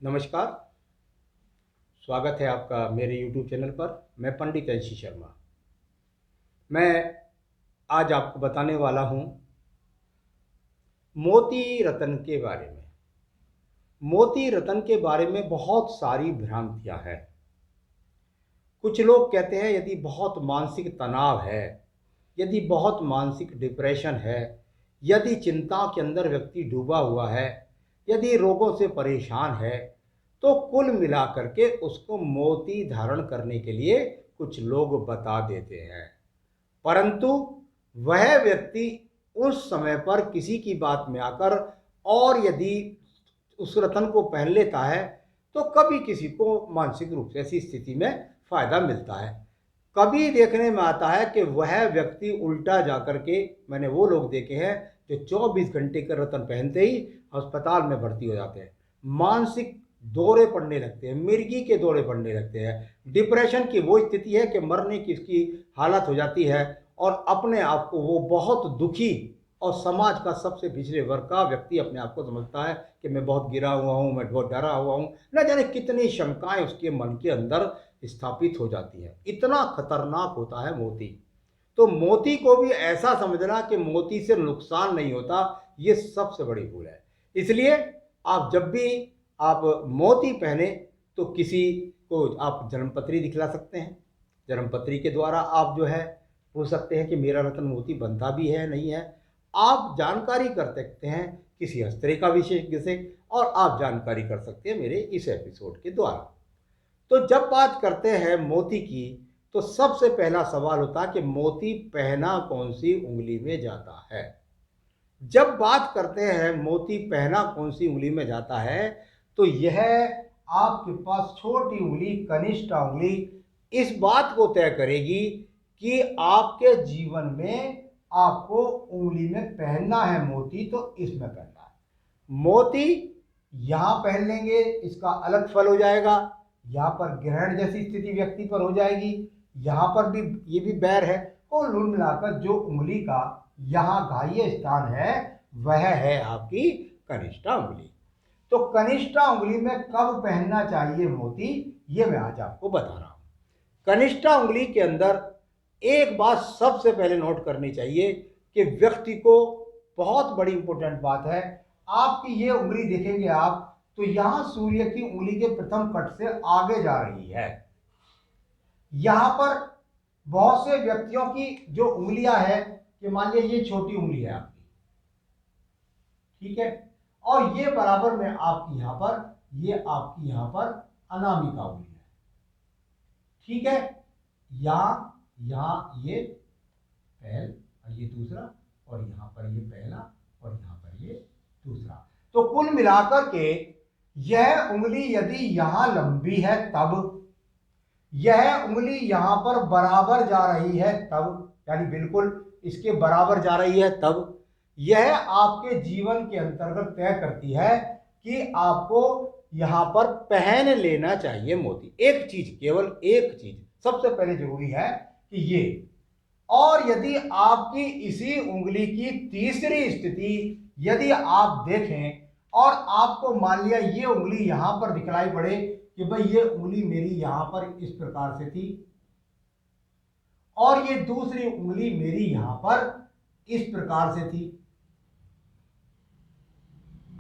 नमस्कार। स्वागत है आपका मेरे YouTube चैनल पर। मैं पंडित एनसी शर्मा। मैं आज आपको बताने वाला हूँ मोती रत्न के बारे में। मोती रत्न के बारे में बहुत सारी भ्रांतियाँ हैं। कुछ लोग कहते हैं यदि बहुत मानसिक तनाव है, यदि बहुत मानसिक डिप्रेशन है, यदि चिंता के अंदर व्यक्ति डूबा हुआ है, यदि रोगों से परेशान है, तो कुल मिलाकर के उसको मोती धारण करने के लिए कुछ लोग बता देते हैं। परंतु वह व्यक्ति उस समय पर किसी की बात में आकर और यदि उस रत्न को पहन लेता है तो कभी किसी को मानसिक रूप से ऐसी स्थिति में फायदा मिलता है। कभी देखने में आता है कि वह व्यक्ति उल्टा जाकर के, मैंने वो लोग देखे हैं जो 24 घंटे का रत्न पहनते ही अस्पताल में भर्ती हो जाते हैं। मानसिक दौरे पड़ने लगते हैं, मिर्गी के दौरे पड़ने लगते हैं। डिप्रेशन की वो स्थिति है कि मरने की इसकी हालत हो जाती है और अपने आप को वो बहुत दुखी और समाज का सबसे पिछड़े वर्ग का व्यक्ति अपने आप को समझता है कि मैं बहुत गिरा हुआ हूँ, मैं बहुत डरा हुआ हूँ। न जाने कितनी शंकाएं उसके मन के अंदर स्थापित हो जाती है। इतना खतरनाक होता है मोती। तो मोती को भी ऐसा समझना कि मोती से नुकसान नहीं होता, ये सबसे बड़ी भूल है। इसलिए आप जब भी आप मोती पहने तो किसी को आप जन्मपत्री दिखला सकते हैं। जन्मपत्री के द्वारा आप जो है पूछ सकते हैं कि मेरा रत्न मोती बनता भी है नहीं है। आप जानकारी कर सकते हैं किसी हस्तरेखा विशेषज्ञ से और आप जानकारी कर सकते हैं मेरे इस एपिसोड के द्वारा। तो जब बात करते हैं मोती की तो सबसे पहला सवाल होता है कि मोती पहना कौन सी उंगली में जाता है। जब बात करते हैं मोती पहना कौन सी उंगली में जाता है तो यह आपके पास छोटी उंगली, कनिष्ठ उंगली इस बात को तय करेगी कि आपके जीवन में आपको उंगली में पहनना है मोती तो इसमें पहनना है। मोती यहां पहन लेंगे इसका अलग फल हो जाएगा। यहां पर ग्रहण जैसी स्थिति व्यक्ति पर हो जाएगी, यहां पर भी ये भी बैर है। और कुल मिलाकर जो उंगली का यहां घाह्य स्थान है वह है आपकी कनिष्ठ उंगली। तो कनिष्ठ उंगली में कब पहनना चाहिए मोती, ये मैं आज आपको बता रहा हूं। कनिष्ठ उंगली के अंदर एक बात सबसे पहले नोट करनी चाहिए कि व्यक्ति को, बहुत बड़ी इंपॉर्टेंट बात है, आपकी ये उंगली देखेंगे आप तो यहां सूर्य की उंगली के प्रथम कट से आगे जा रही है। यहां पर बहुत से व्यक्तियों की जो उंगलियां हैं कि मान लीजिए ये छोटी उंगली है आपकी, ठीक है, और ये बराबर में आपकी यहां पर, ये आपकी यहां पर अनामिका उंगली है, ठीक है। यहां ये पहल और ये दूसरा, और यहां पर ये पहला और यहां पर ये दूसरा। तो कुल मिलाकर के यह उंगली यदि यहां लंबी है तब, यह उंगली यहां पर बराबर जा रही है तब, यानी बिल्कुल इसके बराबर जा रही है तब, यह आपके जीवन के अंतर्गत तय करती है कि आपको यहां पर पहन लेना चाहिए मोती। एक चीज, केवल एक चीज सबसे पहले जरूरी है कि ये, और यदि आपकी इसी उंगली की तीसरी स्थिति यदि आप देखें और आपको मान लिया ये उंगली यहां पर दिखलाई पड़े कि भाई ये उंगली मेरी यहां पर इस प्रकार से थी और ये दूसरी उंगली मेरी यहां पर इस प्रकार से थी।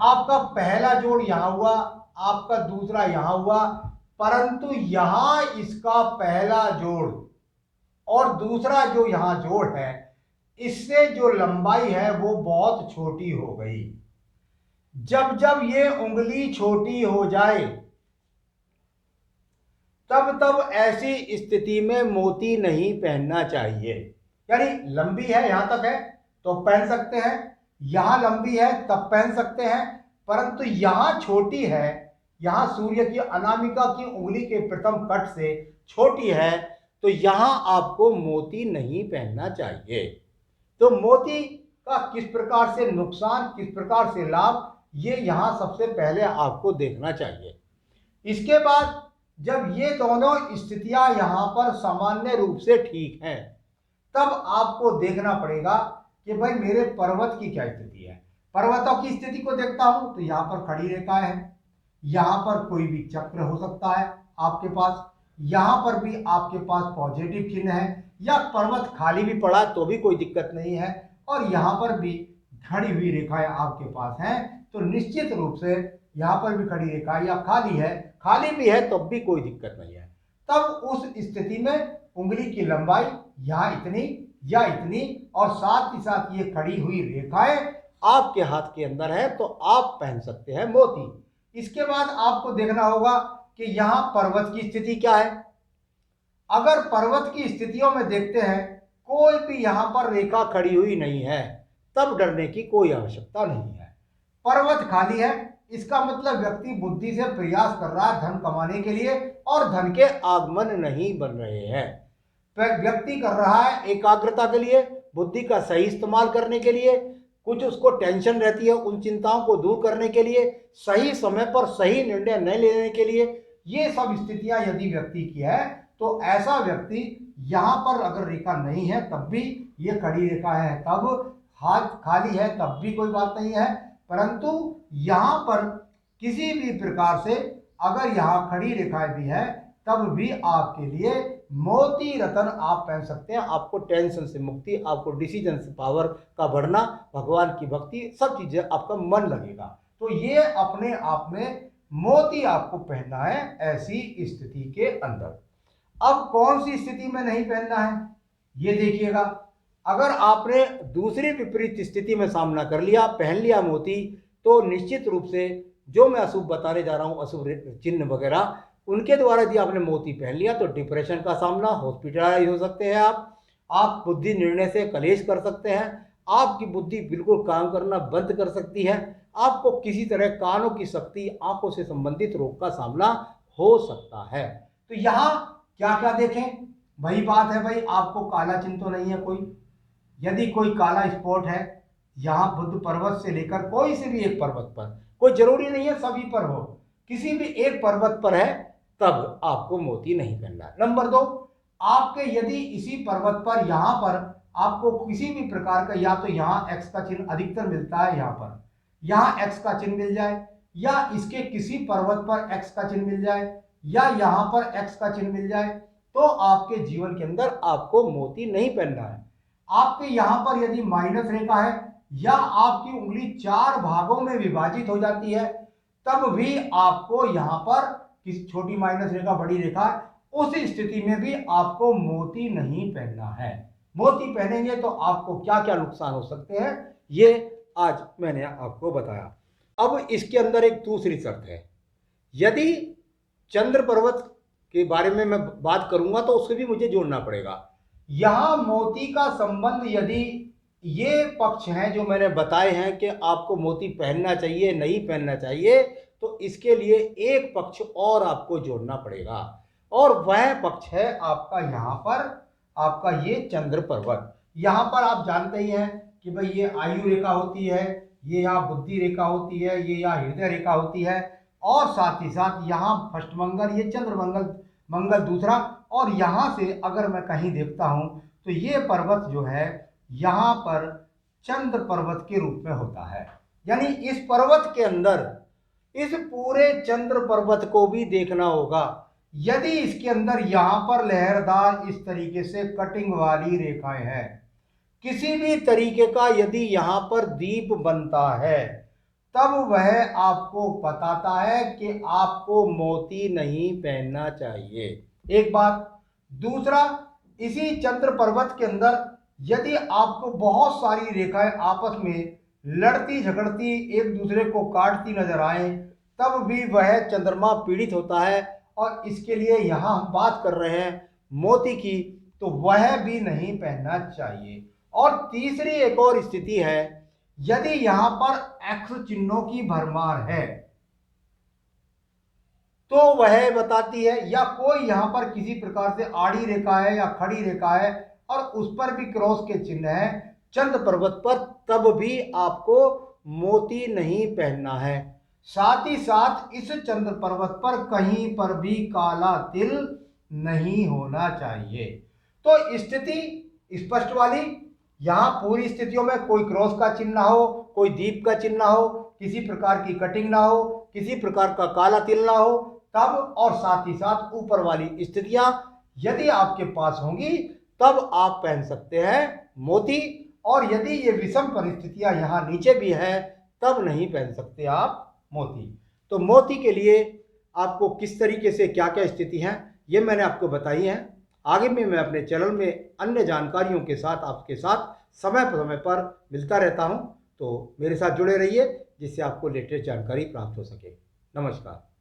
आपका पहला जोड़ यहां हुआ, आपका दूसरा यहां हुआ, परंतु यहां इसका पहला जोड़ और दूसरा जो यहां जोड़ है इससे जो लंबाई है वो बहुत छोटी हो गई। जब जब ये उंगली छोटी हो जाए तब तब ऐसी स्थिति में मोती नहीं पहनना चाहिए। यानी लंबी है यहां तक है तो पहन सकते हैं, यहां लंबी है तब पहन सकते हैं, परंतु यहां छोटी है, यहां सूर्य की अनामिका की उंगली के प्रथम कट से छोटी है, तो यहां आपको मोती नहीं पहनना चाहिए। तो मोती का किस प्रकार से नुकसान, किस प्रकार से लाभ, ये यहां सबसे पहले आपको देखना चाहिए। इसके बाद जब ये दोनों स्थितियां यहां पर सामान्य रूप से ठीक हैं तब आपको देखना पड़ेगा कि भाई मेरे पर्वत की क्या स्थिति है। पर्वतों की स्थिति को देखता हूं तो यहां पर खड़ी रेखा है, यहाँ पर कोई भी चक्र हो सकता है आपके पास, यहाँ पर भी आपके पास पॉजिटिव चिन्ह है, या पर्वत खाली भी पड़ा तो भी कोई दिक्कत नहीं है, और यहाँ पर भी खड़ी हुई रेखाएं आपके पास हैं, तो निश्चित रूप से यहाँ पर भी खड़ी रेखा या खाली है, खाली भी है तब भी कोई दिक्कत नहीं है। तब उस स्थिति में उंगली की लंबाई यहाँ इतनी या इतनी, और साथ ही साथ ये खड़ी हुई रेखाएं आपके हाथ के अंदर है, तो आप पहन सकते हैं मोती। इसके बाद आपको देखना होगा कि यहाँ पर्वत की स्थिति क्या है। अगर पर्वत की स्थितियों में देखते हैं कोई भी यहाँ पर रेखा खड़ी हुई नहीं है, तब डरने की कोई आवश्यकता नहीं है। पर्वत खाली है, इसका मतलब व्यक्ति बुद्धि से प्रयास कर रहा है धन कमाने के लिए, और धन के आगमन नहीं बन रहे हैं। व्यक्ति कर रहा है एकाग्रता के लिए, बुद्धि का सही इस्तेमाल करने के लिए, कुछ उसको टेंशन रहती है उन चिंताओं को दूर करने के लिए, सही समय पर सही निर्णय न लेने के लिए, ये सब स्थितियां यदि व्यक्ति की है, तो ऐसा व्यक्ति यहाँ पर अगर रेखा नहीं है तब भी, ये खड़ी रेखा है तब, हाथ खाली है तब भी कोई बात नहीं है, परंतु यहाँ पर किसी भी प्रकार से अगर यहाँ खड़ी रेखाएं भी है तब भी आपके लिए मोती रतन आप पहन सकते हैं। आपको टेंशन से मुक्ति, आपको डिसीजन से पावर का बढ़ना, भगवान की भक्ति, सब चीजें आपका मन लगेगा। तो ये अपने आप में मोती आपको पहनना है ऐसी स्थिति के अंदर। अब कौन सी स्थिति में नहीं पहनना है ये देखिएगा। अगर आपने दूसरी विपरीत स्थिति में सामना कर लिया, पहन लिया मोती, तो निश्चित रूप से जो मैं अशुभ बताने जा रहा हूं, अशुभ चिन्ह वगैरह, उनके द्वारा यदि आपने मोती पहन लिया तो डिप्रेशन का सामना, हॉस्पिटलाइज हो सकते हैं आप बुद्धि निर्णय से कलेश कर सकते हैं, आपकी बुद्धि बिल्कुल काम करना बंद कर सकती है, आपको किसी तरह कानों की शक्ति, आंखों से संबंधित रोग का सामना हो सकता है। तो यहाँ क्या क्या देखें, वही बात है भाई, आपको काला चिन्ह तो नहीं है कोई। यदि कोई काला स्पॉट है यहाँ बुद्ध पर्वत से लेकर कोई से भी एक पर्वत पर, कोई जरूरी नहीं है सभी पर हो, किसी भी एक पर्वत पर है, तब आपको मोती नहीं पहनना है। नंबर 2, आपके यदि इसी पर्वत पर यहाँ पर आपको किसी भी प्रकार का, या तो यहाँ एक्स का चिन्ह अधिकतर मिलता है, यहाँ एक्स का चिन्ह मिल जाए, या इसके किसी पर्वत पर एक्स का चिन्ह मिल जाए, या यहाँ पर एक्स का चिन्ह मिल जाए, तो आपके जीवन के अंदर आपको मोती नहीं पहनना है। आपके यहाँ पर यदि माइनस रेखा है, या आपकी उंगली 4 भागों में विभाजित हो जाती है, तब भी आपको यहाँ पर किसी छोटी माइनस रेखा, बड़ी रेखा, उस स्थिति में भी आपको मोती नहीं पहनना है। मोती पहनेंगे तो आपको क्या क्या नुकसान हो सकते हैं, ये आज मैंने आपको बताया। अब इसके अंदर एक दूसरी शर्त है। यदि चंद्र पर्वत के बारे में मैं बात करूंगा तो उससे भी मुझे जोड़ना पड़ेगा। यहां मोती का संबंध, यदि ये पक्ष हैं जो मैंने बताए हैं कि आपको मोती पहनना चाहिए नहीं पहनना चाहिए, तो इसके लिए एक पक्ष और आपको जोड़ना पड़ेगा, और वह पक्ष है आपका यहाँ पर, आपका ये चंद्र पर्वत। यहाँ पर आप जानते ही हैं कि भाई ये आयु रेखा होती है, ये यहाँ बुद्धि रेखा होती है, ये यहाँ हृदय रेखा होती है, और साथ ही साथ यहाँ फर्स्ट मंगल, ये चंद्र मंगल दूसरा, और यहाँ से अगर मैं कहीं देखता हूँ तो ये पर्वत जो है यहाँ पर चंद्र पर्वत के रूप में होता है। यानी इस पर्वत के अंदर इस पूरे चंद्र पर्वत को भी देखना होगा। यदि इसके अंदर यहाँ पर लहरदार इस तरीके से कटिंग वाली रेखाएं हैं, किसी भी तरीके का यदि यहाँ पर दीप बनता है, तब वह आपको बताता है कि आपको मोती नहीं पहनना चाहिए। एक बात। दूसरा, इसी चंद्र पर्वत के अंदर यदि आपको बहुत सारी रेखाएं आपस में लड़ती झगड़ती, एक दूसरे को काटती नजर आए, तब भी वह चंद्रमा पीड़ित होता है, और इसके लिए यहाँ हम बात कर रहे हैं मोती की, तो वह भी नहीं पहनना चाहिए। और तीसरी एक और स्थिति है, यदि यहाँ पर एक्स चिन्हों की भरमार है, तो वह बताती है, या कोई यहाँ पर किसी प्रकार से आड़ी रेखा है या खड़ी रेखा है और उस पर भी क्रॉस के चिन्ह है चंद्र पर्वत पर, तब भी आपको मोती नहीं पहनना है। साथ ही साथ इस चंद्र पर्वत पर कहीं पर भी काला तिल नहीं होना चाहिए। तो स्थिति स्पष्ट वाली, यहाँ पूरी स्थितियों में कोई क्रॉस का चिन्ह ना हो, कोई दीप का चिन्ह ना हो, किसी प्रकार की कटिंग ना हो, किसी प्रकार का काला तिल ना हो तब, और साथ ही साथ ऊपर वाली स्थितियां यदि आपके पास होंगी तब आप पहन सकते हैं मोती। और यदि ये विषम परिस्थितियां यहाँ नीचे भी है तब नहीं पहन सकते आप मोती। तो मोती के लिए आपको किस तरीके से क्या क्या स्थिति है ये मैंने आपको बताई है। आगे में मैं अपने चैनल में अन्य जानकारियों के साथ आपके साथ समय पर मिलता रहता हूं, तो मेरे साथ जुड़े रहिए जिससे आपको लेटेस्ट जानकारी प्राप्त हो सके। नमस्कार।